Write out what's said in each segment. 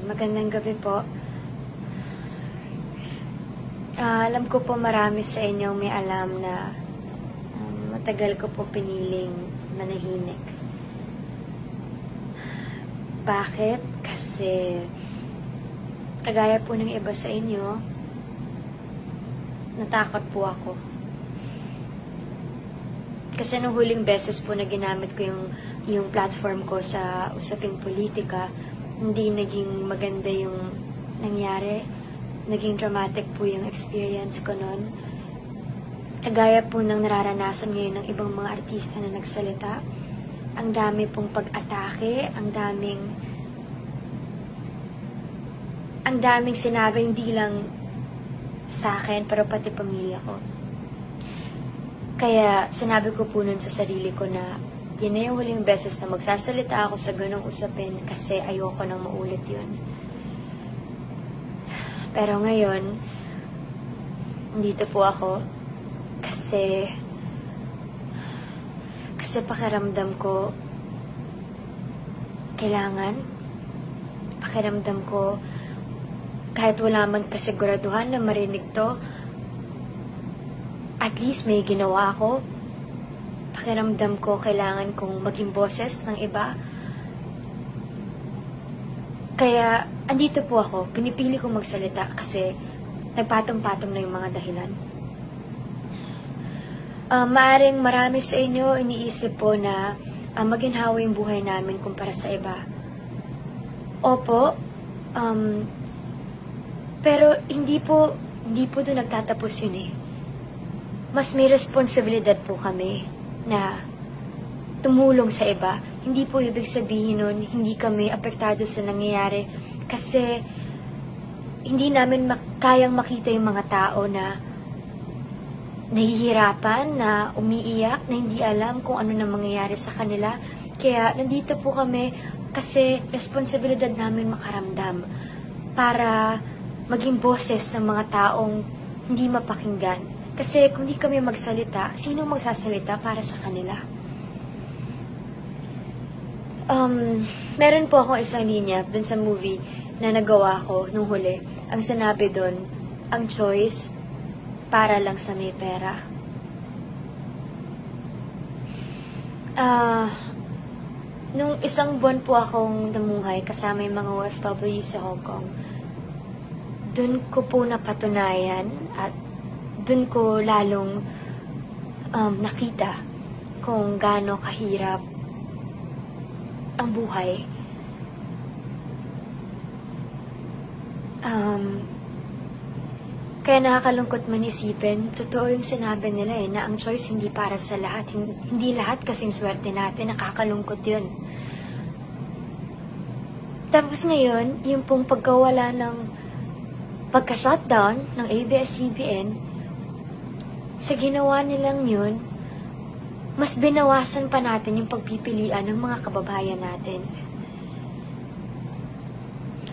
Magandang gabi po. Alam ko po marami sa inyong may alam na matagal ko po piniling manahimik. Bakit? Kasi kagaya po ng iba sa inyo, natakot po ako. Kasi nung huling beses po na ginamit ko yung platform ko sa usaping politika, hindi naging maganda yung nangyari. Naging dramatic po yung experience ko noon. Kagaya po ng nararanasan ngayon ng ibang mga artista na nagsalita. Ang dami pong pag-atake, ang daming sinabi, hindi lang sa akin, pero pati pamilya ko. Kaya sinabi ko po nun sa sarili ko na yun na yung huling beses na magsasalita ako sa ganong usapin kasi ayoko nang maulit yun. Pero ngayon, dito po ako kasi pakiramdam ko pakiramdam ko kahit wala man kasiguraduhan na marinig to, at least may ginawa ako. Pakiramdam ko kailangan kong maging boses ng iba. Kaya, andito po ako, pinipili kong magsalita kasi nagpatong-patong na yung mga dahilan. Maaring marami sa inyo iniisip po na maginhawa yung buhay namin kumpara sa iba. Opo, pero hindi po doon nagtatapos yun eh. Mas may responsibilidad po kami na tumulong sa iba. Hindi po ibig sabihin nun, hindi kami apektado sa nangyayari kasi hindi namin kayang makita yung mga tao na nahihirapan, na umiiyak, na hindi alam kung ano na mangyayari sa kanila. Kaya nandito po kami kasi responsibilidad namin makaramdam para maging boses ng mga taong hindi mapakinggan. Kasi kung hindi kami magsalita, sino magsasalita para sa kanila? Meron po akong isang linya dun sa movie na nagawa ko nung huli. Ang sinabi dun, ang choice para lang sa may pera. Nung isang buwan po akong namuhay kasama yung mga OFW sa Hong Kong, dun ko po napatunayan at dun ko lalong nakita kung gaano kahirap ang buhay. Kaya nakakalungkot man isipin, totoo yung sinabi nila na ang choice hindi para sa lahat. Hindi lahat kasing swerte natin, nakakalungkot yun. Tapos ngayon, yung pong pagkawala ng pagka-shutdown ng ABS-CBN, sa ginawa nilang yun, mas binawasan pa natin yung pagpipilian ng mga kababayan natin.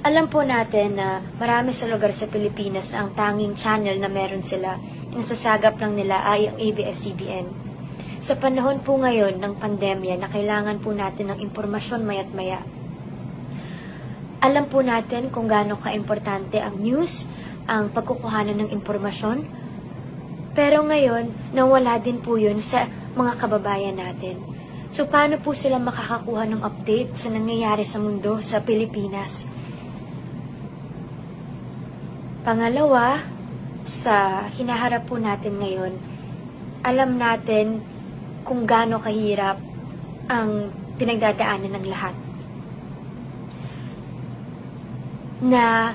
Alam po natin na marami sa lugar sa Pilipinas ang tanging channel na meron sila, nasasagap lang nila ay ang ABS-CBN. Sa panahon po ngayon ng pandemya na kailangan po natin ng impormasyon maya't maya. Alam po natin kung gaano ka-importante ang news, ang pagkukuhanan ng impormasyon, pero ngayon, nawala din po yun sa mga kababayan natin. So, paano po sila makakakuha ng update sa nangyayari sa mundo, sa Pilipinas? Pangalawa, sa hinaharap po natin ngayon, alam natin kung gaano kahirap ang pinagdadaanan ng lahat. Na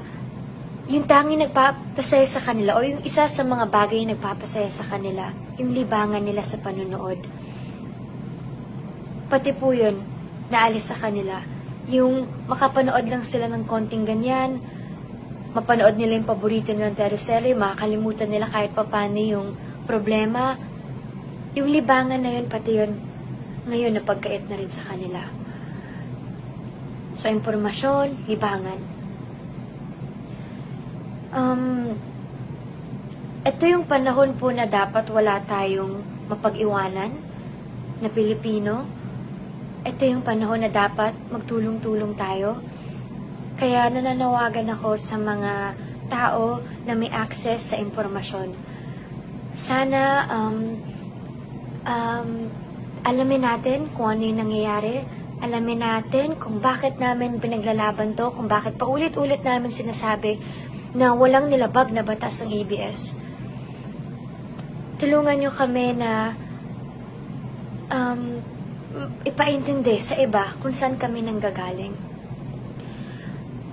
yung tanging nagpapasaya sa kanila o yung isa sa mga bagay na nagpapasaya sa kanila, yung libangan nila sa panunood. Pati po yun, naalis sa kanila. Yung makapanood lang sila ng konting ganyan, mapanood nila yung paborito nilang teleserye, makakalimutan nila kahit papano yung problema. Yung libangan na yun, pati yun, ngayon napagkait na rin sa kanila. So, impormasyon, libangan. Ito yung panahon po na dapat wala tayong mapag-iwanan na Pilipino. Ito yung panahon na dapat magtulong-tulong tayo. Kaya nananawagan ako sa mga tao na may access sa impormasyon. Sana alamin natin kung ano yung nangyayari. Alamin natin kung bakit namin pinaglalaban to, kung bakit paulit-ulit namin sinasabi na walang nilabag na batas ng ABS. Tulungan nyo kami na ipaintindi sa iba kung saan kami nanggagaling.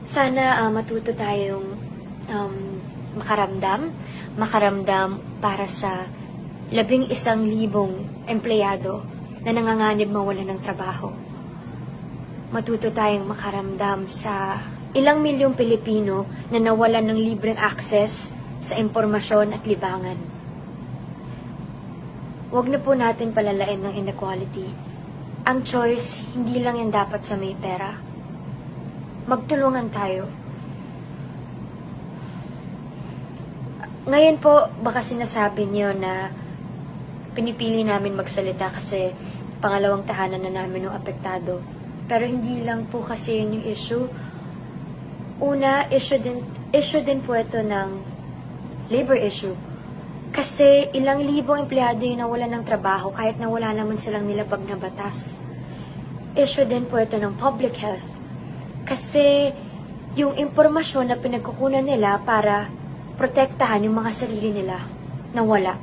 Sana matuto tayong makaramdam para sa 11,000 empleyado na nanganganib mawalan ng trabaho. Matuto tayong makaramdam sa ilang milyong Pilipino na nawalan ng libreng access sa impormasyon at libangan. Huwag na po natin palalain ng inequality. Ang choice, hindi lang yan dapat sa may pera. Magtulungan tayo. Ngayon po, baka sinasabi niyo na pinipili namin magsalita kasi pangalawang tahanan na namin ng apektado. Pero hindi lang po kasi yun yung issue. Una, issue din po ito ng labor issue. Kasi ilang libong empleyado yung nawalan ng trabaho kahit na wala naman silang nilabag na batas. Issue din po ito ng public health. Kasi yung impormasyon na pinagkukunan nila para protektahan yung mga sarili nila nawala.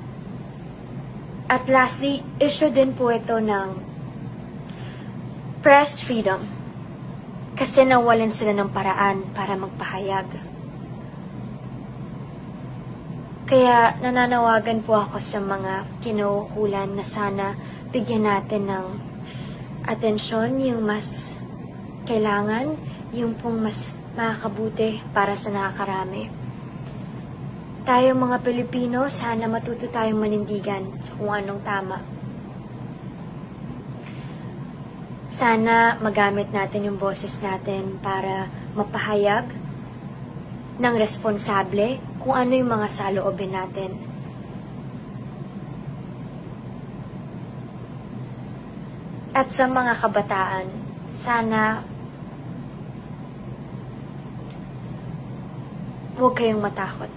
At lastly, issue din po ito ng press freedom. Kasi nawalan sila ng paraan para magpahayag. Kaya nananawagan po ako sa mga kinaukulan na sana bigyan natin ng atensyon yung mas kailangan, yung pong mas makakabuti para sa nakakarami. Tayong mga Pilipino, sana matuto tayong manindigan sa kung anong tama. Sana magamit natin yung boses natin para mapahayag ng responsable kung ano yung mga saloobin natin. At sa mga kabataan, sana huwag kayong matakot.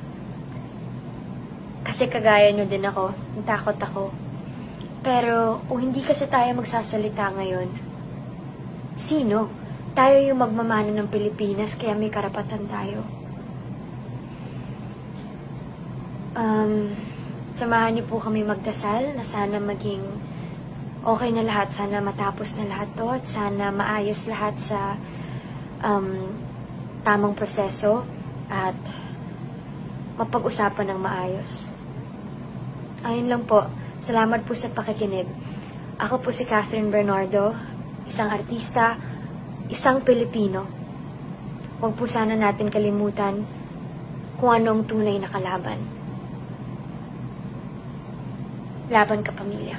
Kasi kagaya nyo din ako, natakot ako. Pero kung hindi kasi tayo magsasalita ngayon, sino? Tayo yung magmamano ng Pilipinas, kaya may karapatan tayo. Samahan niyo po kami magdasal na sana maging okay na lahat, sana matapos na lahat to, at sana maayos lahat sa tamang proseso at mapag-usapan ng maayos. Ayun lang po. Salamat po sa pakikinig. Ako po si Catherine Bernardo, isang artista, isang Pilipino. Huwag po sana natin kalimutan kung anong tunay na kalaban. Laban ka, pamilya.